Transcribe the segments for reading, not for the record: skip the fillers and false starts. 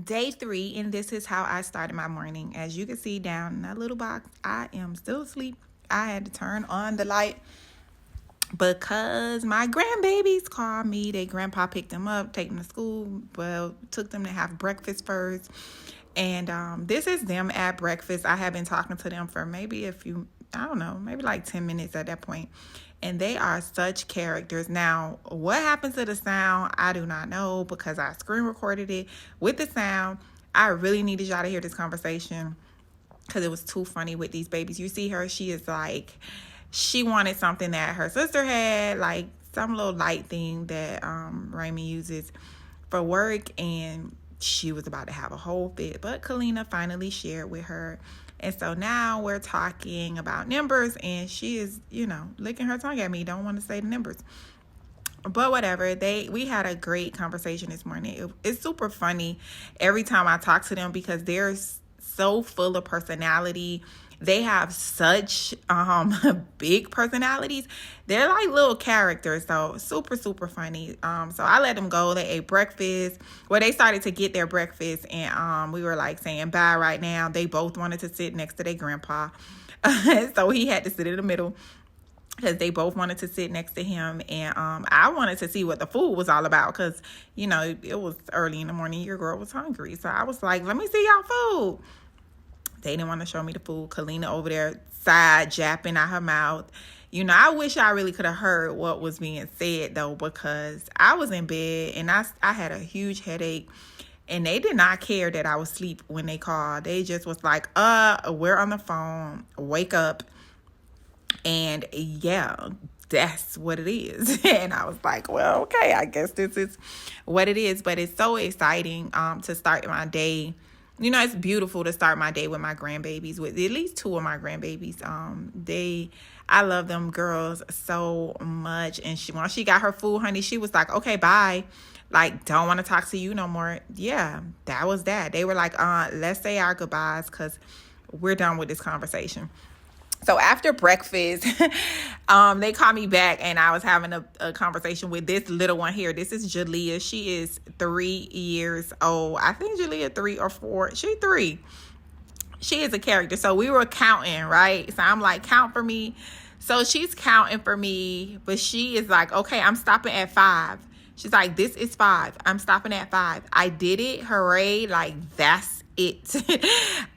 day 3, and this is how I started my morning. As you can see down in that little box, I am still asleep. I had to turn on the light because my grandbabies called me. Their grandpa picked them up, take them to school. Well, took them to have breakfast first. And this is them at breakfast. I have been talking to them for maybe maybe like 10 minutes at that point. And they are such characters. Now, what happens to the sound, I do not know because I screen recorded it with the sound. I really needed y'all to hear this conversation because it was too funny with these babies. You see her, she is like, she wanted something that her sister had, like some little light thing that Raymond uses for work, and she was about to have a whole fit, but Kalina finally shared with her. And so now we're talking about numbers, and she is, licking her tongue at me. Don't want to say the numbers. But whatever, we had a great conversation this morning. It's super funny every time I talk to them because they're so full of personality. They have such big personalities. They're like little characters, so super, super funny. So I let them go. They ate breakfast. Well, they started to get their breakfast, and we were like saying bye right now. They both wanted to sit next to their grandpa. So he had to sit in the middle because they both wanted to sit next to him. And I wanted to see what the food was all about because, it was early in the morning. Your girl was hungry. So I was like, let me see y'all food. They didn't want to show me the food. Kalina over there side japping out her mouth. I wish I really could have heard what was being said, though, because I was in bed and I had a huge headache. And they did not care that I was asleep when they called. They just was like, we're on the phone. Wake up. And yeah, that's what it is. And I was like, well, okay, I guess this is what it is. But it's so exciting to start my day. It's beautiful to start my day with my grandbabies, with at least 2 of my grandbabies. I love them girls so much. And once she got her food, honey, she was like, okay, bye. Like, don't want to talk to you no more. Yeah, that was that. They were like, let's say our goodbyes because we're done with this conversation. So after breakfast, they called me back, and I was having a conversation with this little one here. This is Jalea. She is 3 years old. I think Jalea 3 or 4. She 3. She is a character. So we were counting, right? So I'm like, count for me. So she's counting for me, but she is like, okay, I'm stopping at 5. She's like, this is 5. I'm stopping at 5. I did it. Hooray. Like, that's it.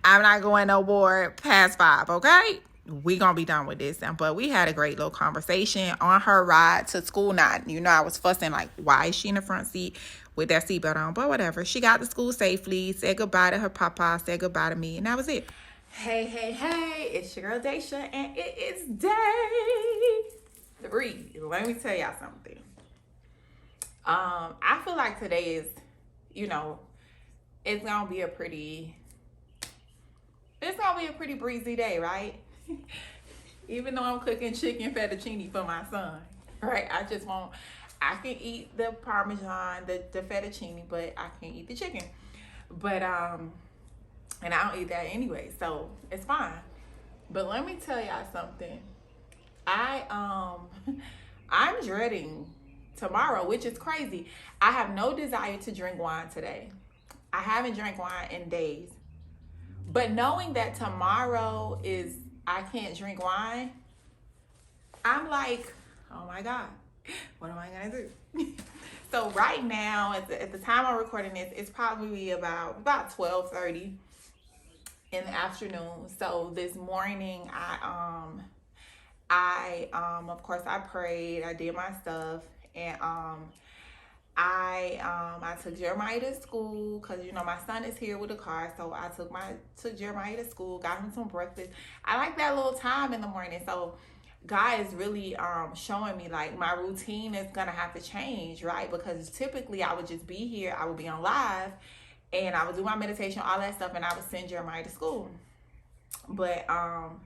I'm not going no more past 5, okay? We gonna be done with this. But we had a great little conversation on her ride to school. Now, I was fussing like, why is she in the front seat with that seatbelt on? But whatever. She got to school safely, said goodbye to her papa, said goodbye to me, and that was it. Hey, it's your girl Daisha, and it is day 3. Let me tell y'all something. I feel like today is, it's gonna be a pretty breezy day, right? Even though I'm cooking chicken fettuccine for my son, right? I can eat the Parmesan, the fettuccine, but I can't eat the chicken. But, and I don't eat that anyway, so it's fine. But let me tell y'all something. I'm dreading tomorrow, which is crazy. I have no desire to drink wine today. I haven't drank wine in days. But knowing that tomorrow I can't drink wine, I'm like, oh my God, what am I going to do? So right now, at the time I'm recording this, it's probably about 12:30 in the afternoon. So this morning, of course, I prayed, I did my stuff, and I took Jeremiah to school because my son is here with a car, so I took Jeremiah to school, got him some breakfast. I like that little time in the morning. So God is really showing me like my routine is gonna have to change, right? Because typically I would just be here, I would be on live, and I would do my meditation, all that stuff, and I would send Jeremiah to school. But I'm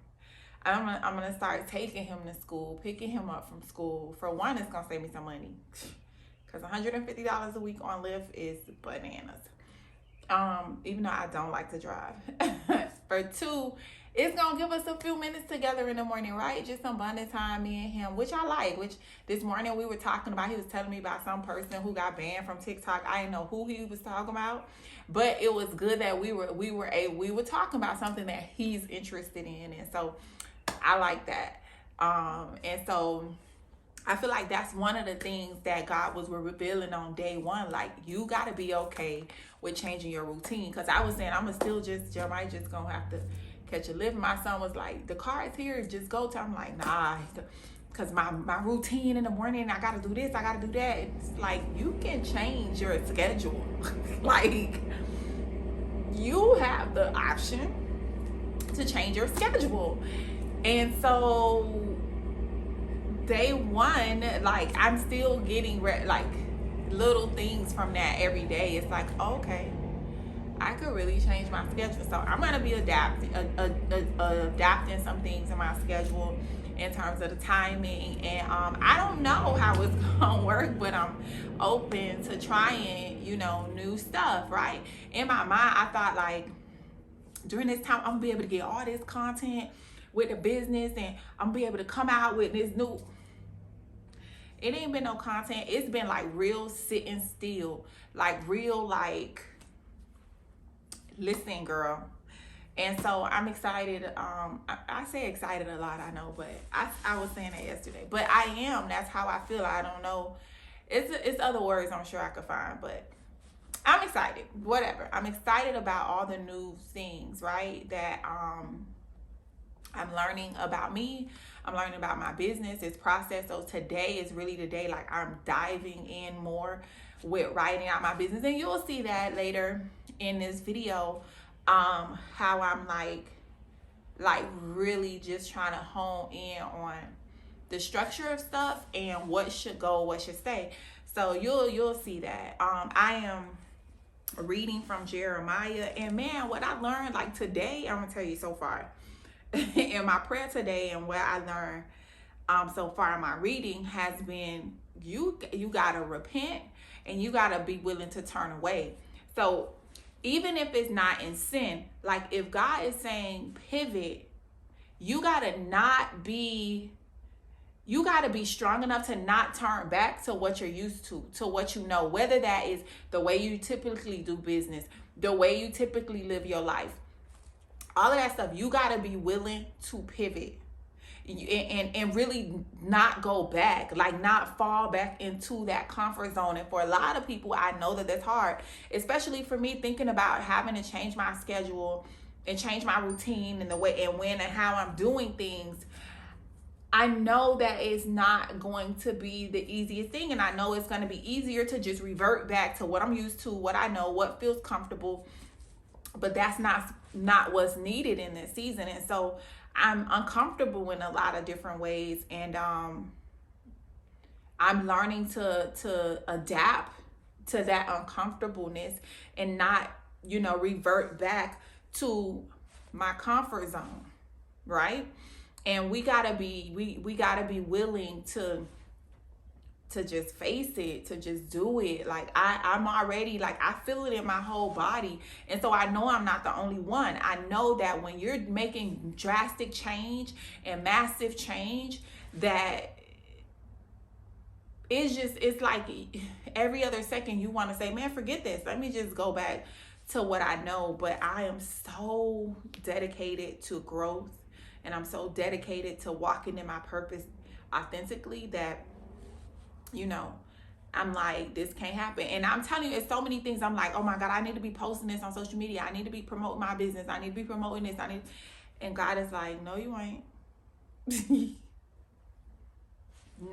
gonna start taking him to school, picking him up from school. For one, it's gonna save me some money. Because $150 a week on Lyft is bananas. Even though I don't like to drive. For 2, it's gonna give us a few minutes together in the morning, right? Just some bonding time, me and him, which I like. Which this morning we were talking about. He was telling me about some person who got banned from TikTok. I didn't know who he was talking about, but it was good that we were talking about something that he's interested in, and so I like that. And so I feel like that's one of the things that God was revealing on day one. Like, you got to be okay with changing your routine. Because I was saying, I'm still just, Jeremiah just going to have to catch a lift. My son was like, the car is here, just go to. I'm like, nah. Because my routine in the morning, I got to do this, I got to do that. It's like, you can change your schedule. Like, you have the option to change your schedule. And so day one, like, I'm still getting like little things from that every day. It's like, okay, I could really change my schedule. So I'm gonna be adapting some things in my schedule in terms of the timing. And I don't know how it's gonna work, but I'm open to trying, new stuff, right? In my mind, I thought, like, during this time, I'm gonna be able to get all this content with the business, and I'm gonna be able to come out with this new. It ain't been no content. It's been like real sitting still, like real, like, listen, girl. And so I'm excited. I say excited a lot, I know, but I was saying that yesterday. But I am. That's how I feel. I don't know. It's other words I'm sure I could find, but I'm excited. Whatever. I'm excited about all the new things, right? That I'm learning about me. I'm learning about my business, its process. So today is really the day, like, I'm diving in more with writing out my business. And you'll see that later in this video, how I'm like really just trying to hone in on the structure of stuff and what should go, what should stay. So you'll see that. I am reading from Jeremiah, and man, what I learned, like, today, I'm gonna tell you so far. In my prayer today, and what I learned so far in my reading has been, you gotta repent, and you gotta be willing to turn away. So even if it's not in sin, like, if God is saying pivot, you gotta be strong enough to not turn back to what you're used to what you know, whether that is the way you typically do business, the way you typically live your life. All of that stuff, you got to be willing to pivot and really not go back, like, not fall back into that comfort zone. And for a lot of people, I know that that's hard, especially for me, thinking about having to change my schedule and change my routine and the way and when and how I'm doing things. I know that it's not going to be the easiest thing. And I know it's going to be easier to just revert back to what I'm used to, what I know, what feels comfortable. But that's not what's needed in this season. And so I'm uncomfortable in a lot of different ways. And I'm learning to adapt to that uncomfortableness and not, revert back to my comfort zone, right? And we gotta be willing to just face it, to just do it. Like, I'm already, like, I feel it in my whole body. And so I know I'm not the only one. I know that when you're making drastic change and massive change, that it's like every other second you want to say, man, forget this. Let me just go back to what I know. But I am so dedicated to growth, and I'm so dedicated to walking in my purpose authentically that, I'm like, this can't happen. And I'm telling you, it's so many things. I'm like, oh my God, I need to be posting this on social media. I need to be promoting my business. I need to be promoting this. And God is like, no, you ain't.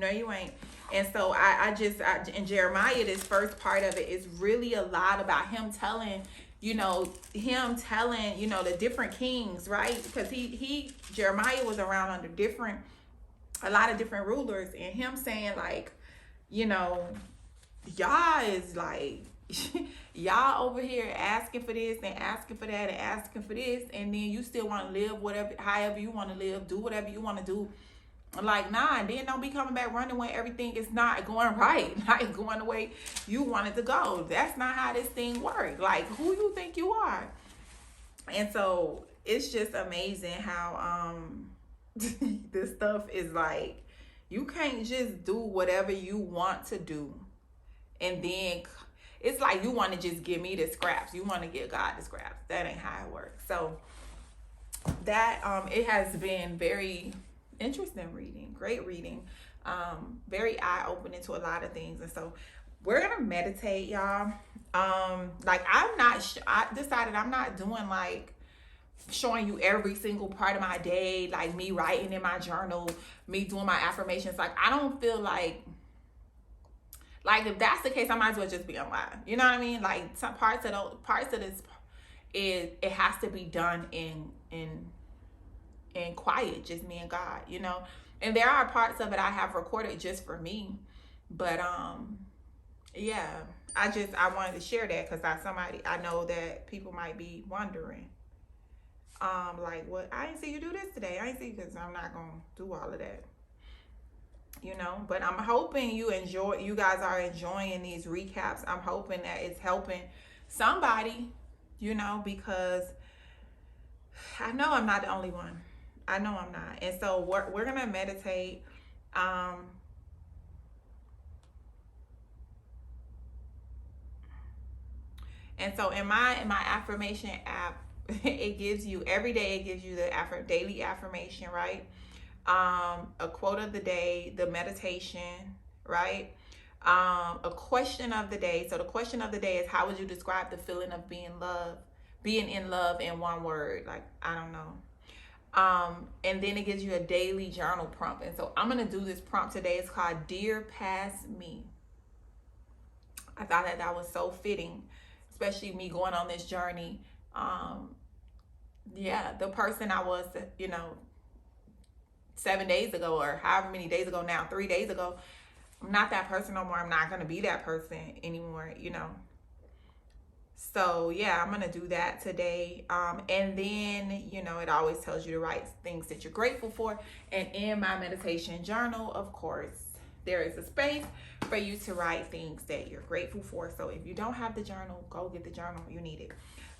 No, you ain't. And so in Jeremiah, this first part of it is really a lot about him telling, the different kings, right? Because Jeremiah was around under a lot of different rulers, and him saying, like, y'all is like, y'all over here asking for this and asking for that and asking for this, and then you still want to live however you want to live, do whatever you want to do. Like, nah, and then don't be coming back running when everything is not going right, not going the way you want it to go. That's not how this thing works. Like, who you think you are? And so it's just amazing how this stuff is like, you can't just do whatever you want to do and then it's like you want to just give me the scraps, you want to give God the scraps. That ain't how it works. So that it has been very interesting reading, great reading, very eye-opening to a lot of things. And so we're gonna meditate, y'all. Like I decided I'm not doing like showing you every single part of my day, like me writing in my journal, me doing my affirmations. Like I don't feel like if that's the case, I might as well just be online. You know what I mean? Like some parts of this is, it has to be done in quiet, just me and God, you know. And there are parts of it I have recorded just for me, but yeah, I wanted to share that because I know that people might be wondering, like, what, I didn't see you do this today. I didn't see, because I'm not gonna do all of that, you know. But I'm hoping you guys are enjoying these recaps. I'm hoping that it's helping somebody, you know, because I know I'm not the only one. I know I'm not. And so we're gonna meditate. And so in my affirmation app, it gives you every day. It gives you the daily affirmation, right? A quote of the day, the meditation, right? A question of the day. So the question of the day is, how would you describe the feeling of being in love in one word? Like, I don't know. And then it gives you a daily journal prompt. And so I'm going to do this prompt today. It's called Dear Past Me. I thought that was so fitting, especially me going on this journey. Yeah, the person I was, you know, 7 days ago, or however many days ago now, 3 days ago, I'm not that person no more. I'm not going to be that person anymore, you know. So yeah, I'm gonna do that today. And then, you know, it always tells you to write things that you're grateful for. And in my meditation journal, of course, there is a space for you to write things that you're grateful for. So if you don't have the journal, go get the journal. You need it.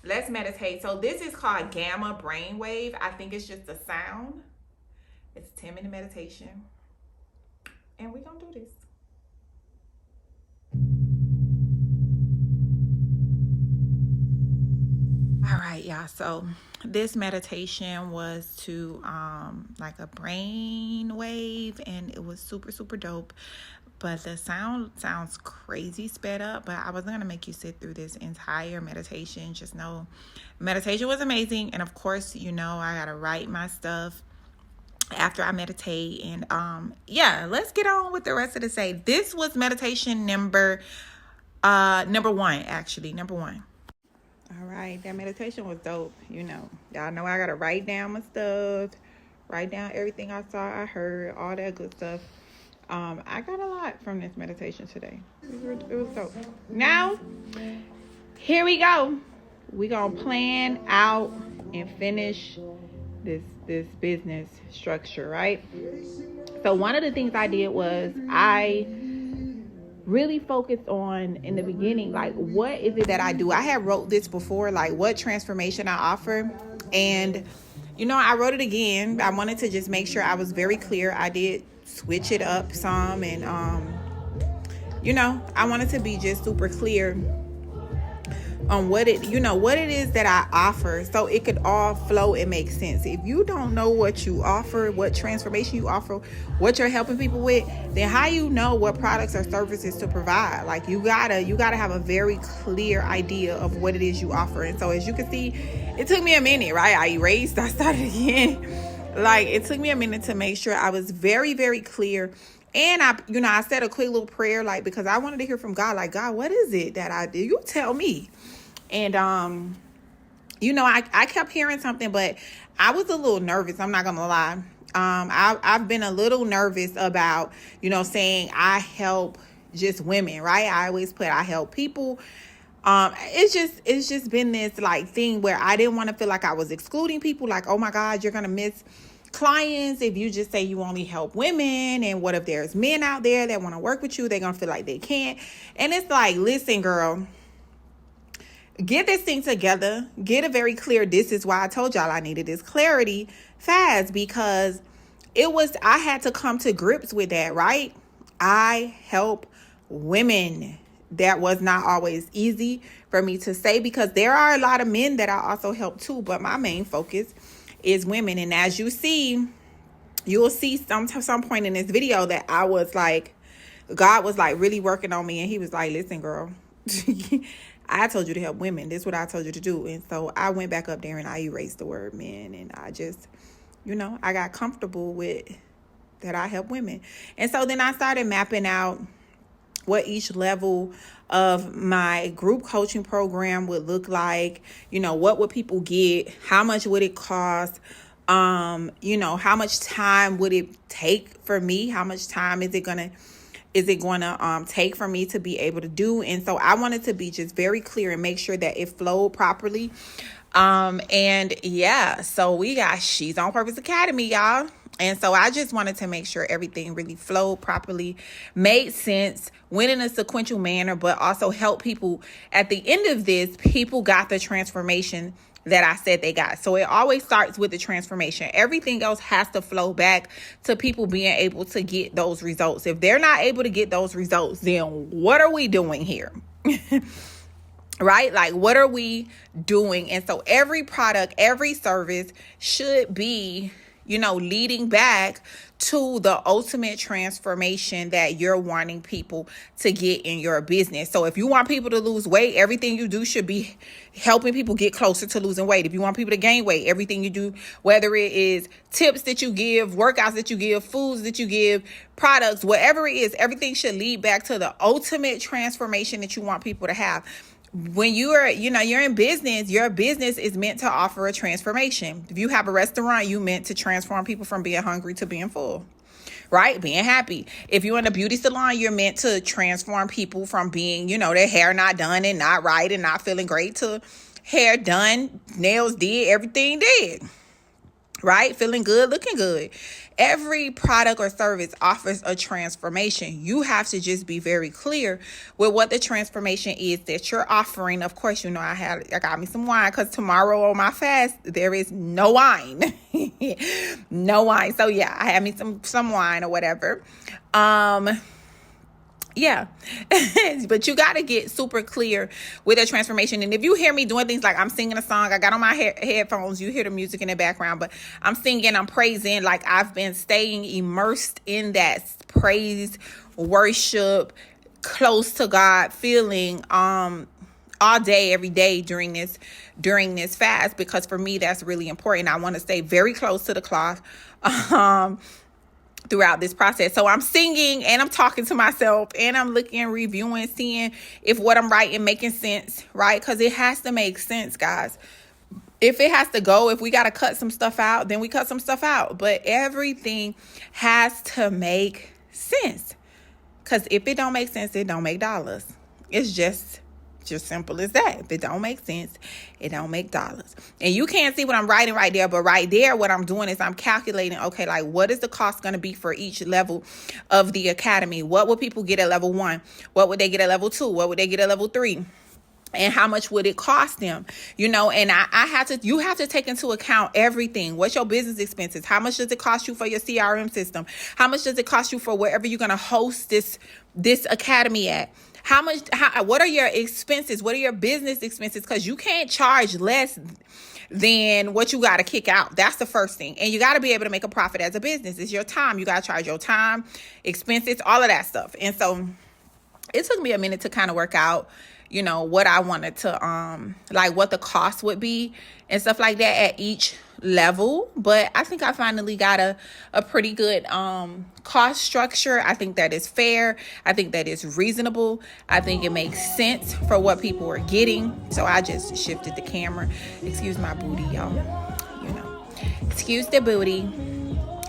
Let's meditate. So this is called gamma brainwave. I think it's just a sound. It's a 10-minute meditation. And we're gonna do this. All right, y'all. So this meditation was to like a brain wave, and it was super, super dope. But the sound sounds crazy sped up, but I wasn't going to make you sit through this entire meditation. Just know meditation was amazing. And of course, you know, I got to write my stuff after I meditate. And yeah, let's get on with the rest of the day. This was meditation number one, actually. Number one. All right, that meditation was dope. You know, y'all know I gotta write down my stuff, write down everything I saw, I heard, all that good stuff. I got a lot from this meditation today. It was dope. Now, here we go. We gonna plan out and finish this business structure, right? So one of the things I did was I really focused on in the beginning, like, what is it that I do? I had wrote this before, like what transformation I offer. And, you know, I wrote it again. I wanted to just make sure I was very clear. I did switch it up some. And, you know, I wanted to be just super clear on what it is that I offer, so it could all flow and make sense. If you don't know what you offer, what transformation you offer, what you're helping people with, then how you know what products or services to provide? Like, you gotta have a very clear idea of what it is you offer. And so, as you can see, it took me a minute, right? I erased, I started again. Like, it took me a minute to make sure I was very, very clear. And I said a quick little prayer, like, because I wanted to hear from God, like, God, what is it that I do? You tell me. And, you know, I kept hearing something, but I was a little nervous. I'm not going to lie. I've been a little nervous about, you know, saying I help just women, right? I always put I help people. It's just been this like thing where I didn't want to feel like I was excluding people. Like, oh my God, you're going to miss clients if you just say you only help women. And what if there's men out there that want to work with you? They're going to feel like they can't. And it's like, listen, girl, get this thing together. Get a very clear, this is why I told y'all I needed this clarity fast, because I had to come to grips with that, right? I help women. That was not always easy for me to say, because there are a lot of men that I also help too, but my main focus is women. And as you see, you'll see some point in this video that I was like, God was like really working on me, and he was like, listen, girl, I told you to help women. This is what I told you to do. And so I went back up there and I erased the word men, and I just, I got comfortable with that I help women. And so then I started mapping out what each level of my group coaching program would look like. What would people get? How much would it cost? How much time would it take for me? How much time is it going to take for me to be able to do? And so I wanted to be just very clear and make sure that it flowed properly. So we got She's on Purpose Academy, y'all. And so I just wanted to make sure everything really flowed properly, made sense, went in a sequential manner, but also help people. At the end of this, people got the transformation that I said they got. So it always starts with the transformation. Everything else has to flow back to people being able to get those results. If they're not able to get those results, then what are we doing here? Right? Like, what are we doing? And so every product, every service should be, leading back to the ultimate transformation that you're wanting people to get in your business. So if you want people to lose weight, everything you do should be helping people get closer to losing weight. If you want people to gain weight, everything you do, whether it is tips that you give, workouts that you give, foods that you give, products, whatever it is, everything should lead back to the ultimate transformation that you want people to have. When you're in business, your business is meant to offer a transformation. If you have a restaurant, you meant to transform people from being hungry to being full, right? Being happy. If you're in a beauty salon, you're meant to transform people from being, their hair not done and not right and not feeling great, to hair done, nails did, everything did, right? Feeling good, looking good. Every product or service offers a transformation. You have to just be very clear with what the transformation is that you're offering. Of course, I got me some wine, because tomorrow on my fast, there is no wine. No wine. So yeah, I had me some wine or whatever. Yeah, but you got to get super clear with a transformation. And if you hear me doing things like I'm singing a song, I got on my headphones, you hear the music in the background, but I'm singing, I'm praising, like I've been staying immersed in that praise, worship, close to God feeling all day, every day during this fast, because for me, that's really important. I want to stay very close to the cloth. Throughout this process. So I'm singing and I'm talking to myself and I'm looking, reviewing, seeing if what I'm writing making sense, right? Because it has to make sense, guys. If it has to go, if we got to cut some stuff out, then we cut some stuff out. But everything has to make sense. Because if it don't make sense, it don't make dollars. It's just simple as that. If it don't make sense, it don't make dollars. And you can't see what I'm writing right there, but right there, what I'm doing is I'm calculating, okay, like what is the cost going to be for each level of the academy? What would people get at level 1? What would they get at level 2? What would they get at level 3? And how much would it cost them? And you have to take into account everything. What's your business expenses? How much does it cost you for your CRM system? How much does it cost you for wherever you're going to host this academy at? What are your expenses? What are your business expenses? Because you can't charge less than what you got to kick out. That's the first thing. And you got to be able to make a profit as a business. It's your time. You got to charge your time, expenses, all of that stuff. And so it took me a minute to kind of work out, what I wanted to, like what the cost would be and stuff like that at each level. But I think I finally got a pretty good cost structure. I think that is fair. I think that is reasonable. I think it makes sense for what people are getting. So I just shifted the camera. Excuse my booty, y'all. Excuse the booty.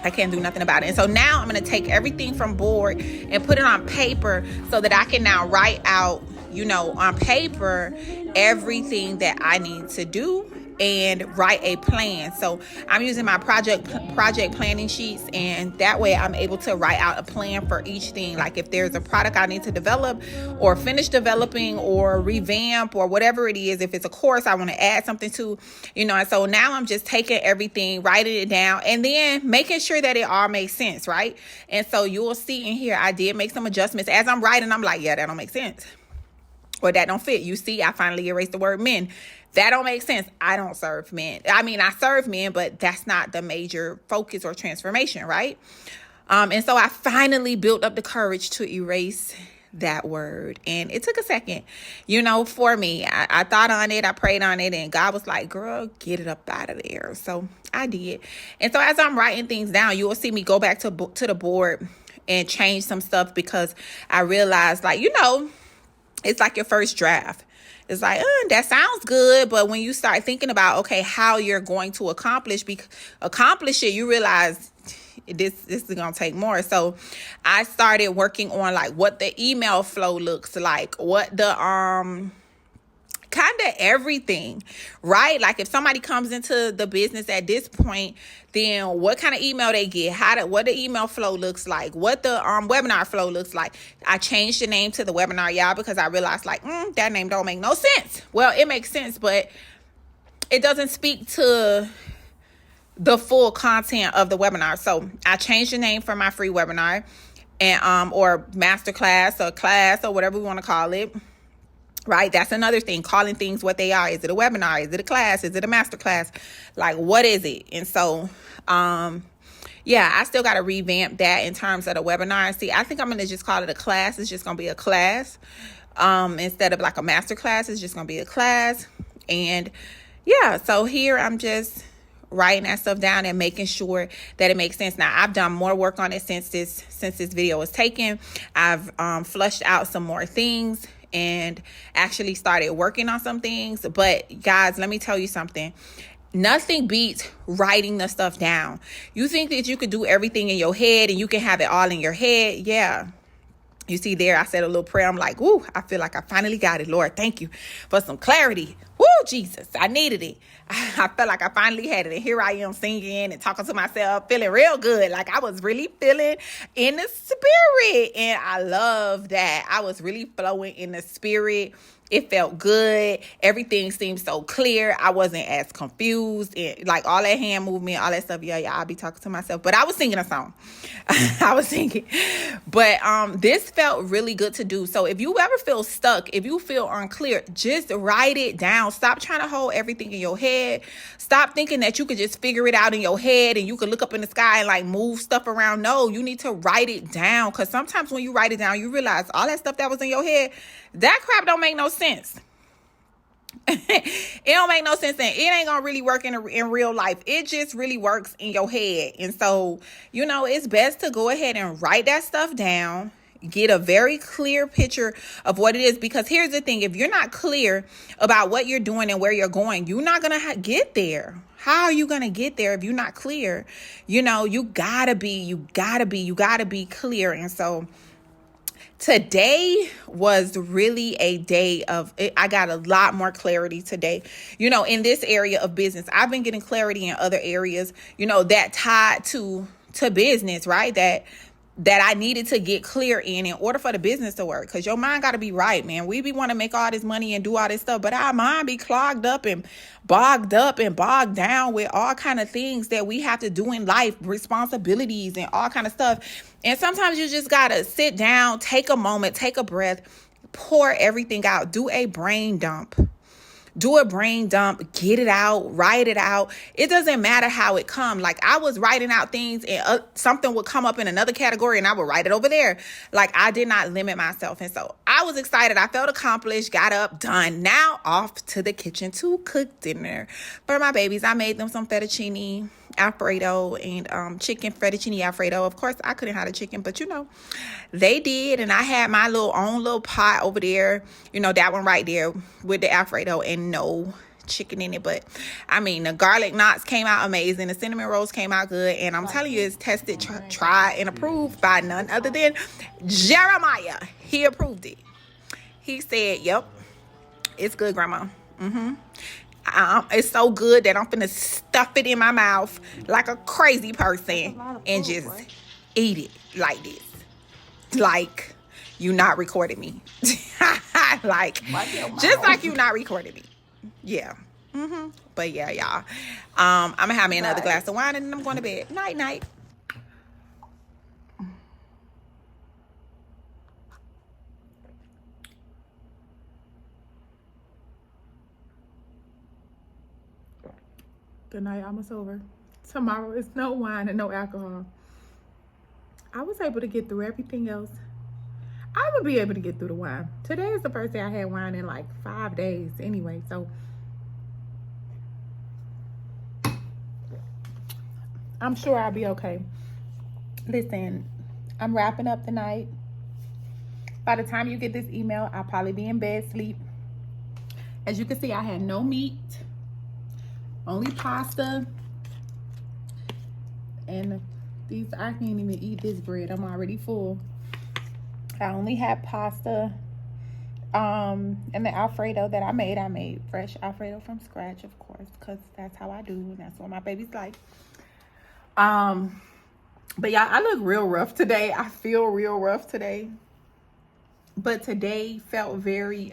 I can't do nothing about it. And so now I'm going to take everything from board and put it on paper so that I can now write out, on paper, everything that I need to do and write a plan. So I'm using my project planning sheets, and that way I'm able to write out a plan for each thing. Like if there's a product I need to develop or finish developing or revamp or whatever it is, if it's a course I want to add something to, and so now I'm just taking everything, writing it down, and then making sure that it all makes sense, right? And so you will see in here I did make some adjustments as I'm writing. I'm like, yeah, that don't make sense, or that don't fit. You see, I finally erased the word men. That don't make sense. I don't serve men. I mean, I serve men, but that's not the major focus or transformation, right? And so I finally built up the courage to erase that word. And it took a second, for me. I thought on it, I prayed on it, and God was like, girl, get it up out of there. So I did. And so as I'm writing things down, you will see me go back to the board and change some stuff, because I realized, like, it's like your first draft. It's like, that sounds good. But when you start thinking about, okay, how you're going to accomplish it, you realize this is going to take more. So I started working on like what the email flow looks like, what the, kind of everything, right? Like if somebody comes into the business at this point, then what kind of email they get, what the email flow looks like, what the webinar flow looks like. I changed the name to the webinar, y'all, because I realized like that name don't make no sense. Well, it makes sense, but it doesn't speak to the full content of the webinar. So I changed the name for my free webinar, and or masterclass or class or whatever we want to call it. Right? That's another thing, calling things what they are. Is it a webinar? Is it a class? Is it a master class? Like, what is it? And so, I still got to revamp that in terms of the webinar. See, I think I'm going to just call it a class. It's just going to be a class. Instead of like a master class, it's just going to be a class. And so here I'm just writing that stuff down and making sure that it makes sense. Now, I've done more work on it since this video was taken. I've flushed out some more things and actually started working on some things. But guys, let me tell you something. Nothing beats writing the stuff down. You think that you could do everything in your head and you can have it all in your head. Yeah. You see there, I said a little prayer. I'm like, woo, I feel like I finally got it. Lord, thank you for some clarity. Woo, Jesus, I needed it. I felt like I finally had it. And here I am singing and talking to myself, feeling real good. Like I was really feeling in the spirit. And I love that. I was really flowing in the spirit. It felt good. Everything seemed so clear. I wasn't as confused. And like all that hand movement, all that stuff. Yeah, I'll be talking to myself. But I was singing a song. I was singing. But this felt really good to do. So if you ever feel stuck, if you feel unclear, just write it down. Stop trying to hold everything in your head. Stop thinking that you could just figure it out in your head and you could look up in the sky and like move stuff around. No, you need to write it down. Because sometimes when you write it down, you realize all that stuff that was in your head, that crap don't make no sense. It don't make no sense, and it ain't gonna really work in real life. It just really works in your head. And so, it's best to go ahead and write that stuff down, get a very clear picture of what it is. Because here's the thing, if you're not clear about what you're doing and where you're going, you're not gonna get there. How are you gonna get there if you're not clear? You gotta be clear. And so today was really a day of, I got a lot more clarity today, in this area of business. I've been getting clarity in other areas, that tied to business, right? That I needed to get clear in order for the business to work. Because your mind got to be right, man. We be want to make all this money and do all this stuff, but our mind be clogged up and bogged down with all kind of things that we have to do in life, responsibilities and all kind of stuff. And sometimes you just got to sit down, take a moment, take a breath, pour everything out, do a brain dump. Get it out, write it out. It doesn't matter how it comes. Like I was writing out things and something would come up in another category and I would write it over there. Like I did not limit myself. And so I was excited. I felt accomplished, got up, done. Now off to the kitchen to cook dinner for my babies. I made them some fettuccine Alfredo and chicken fettuccine Alfredo. Of course, I couldn't have the chicken, but they did. And I had my own little pot over there, that one right there with the Alfredo and no chicken in it. But I mean, the garlic knots came out amazing. The cinnamon rolls came out good. And I'm telling you, it's tested, tried, and approved by none other than Jeremiah. He approved it. He said, yep, it's good, Grandma. It's so good that I'm finna stuff it in my mouth like a crazy person and just eat it like this. Like you not recording me. Like just like you not recording me. Yeah. But yeah, y'all. I'm gonna have me another glass of wine and then I'm going to bed. Night, night. The night almost over. Tomorrow is no wine and no alcohol. I was able to get through everything else. I would be able to get through the wine. Today is the first day I had wine in like 5 days anyway, so I'm sure I'll be okay. Listen, I'm wrapping up the night. By the time you get this email, I'll probably be in bed sleep. As you can see, I had no meat, only pasta, and these, I can't even eat this bread. I'm already full. I only had pasta and the Alfredo that I made fresh Alfredo from scratch, of course, because that's how I do, and that's what my baby's like. But yeah, I look real rough today. I feel real rough today. But today felt very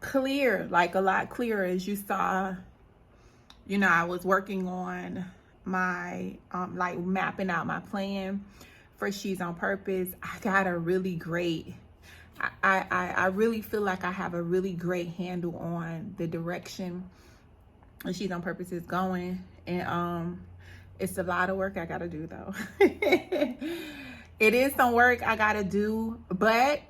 clear, like a lot clearer. As you saw, you know, I was working on my like mapping out my plan for She's on Purpose. I got a really great, I really feel like I have a really great handle on the direction She's on Purpose is going. And it's a lot of work I gotta do though. It is some work I gotta do, but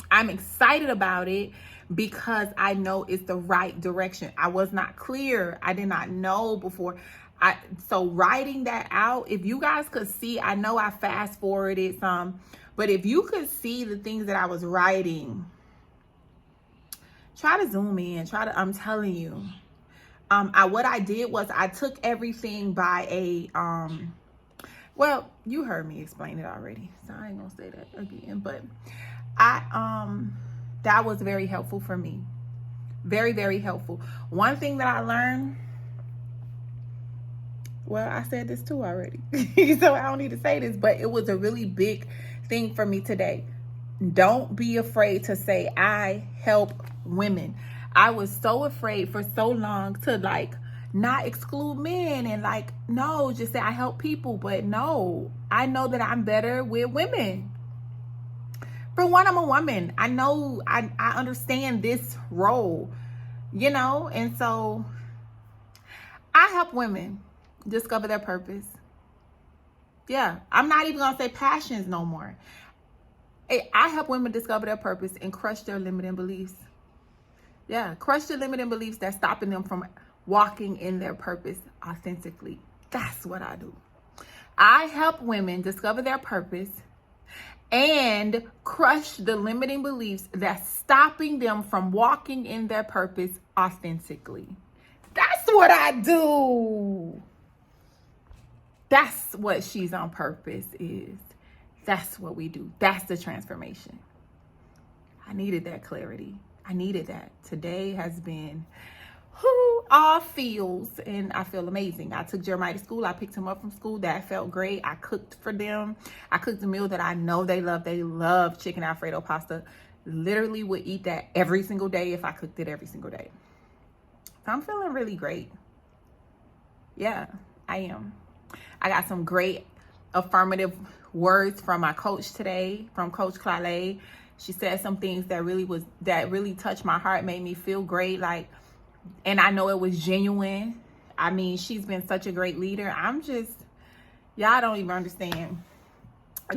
I'm excited about it because I know it's the right direction. I was not clear. I did not know before. So writing that out, if you guys could see, I know I fast forwarded some, but if you could see the things that I was writing, try to zoom in, I'm telling you. What I did was I took everything by a, well, you heard me explain it already, so I ain't gonna say that again, but that was very helpful for me. Very, very helpful. One thing that I learned, well, I said this too already, so I don't need to say this, but it was a really big thing for me today. Don't be afraid to say, I help women. I was so afraid for so long to like not exclude men and like, no, just say I help people. But no, I know that I'm better with women. For one, I'm a woman. I know, I understand this role, you know, and so I help women discover their purpose. Yeah, I'm not even gonna say passions no more. I help women discover their purpose and crush their limiting beliefs. Yeah, crush the limiting beliefs that's stopping them from walking in their purpose authentically. That's what I do. I help women discover their purpose and crush the limiting beliefs that's stopping them from walking in their purpose authentically. That's what I do. That's what She's on Purpose is. That's what we do. That's the transformation. I needed that clarity. I needed that. Today has been all feels, and I feel amazing. I took Jeremiah to school. I picked him up from school. That felt great. I cooked for them. I cooked a meal that I know they love. They love chicken Alfredo pasta. Literally would eat that every single day if I cooked it every single day. So I'm feeling really great. Yeah, I am. I got some great affirmative words from my coach today, from Coach Clale. She said some things that really touched my heart, made me feel great. Like, and I know it was genuine. I mean, she's been such a great leader. Y'all don't even understand.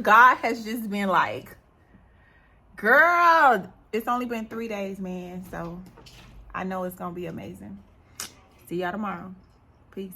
God has just been like, girl, it's only been 3 days, man. So I know it's going to be amazing. See y'all tomorrow. Peace.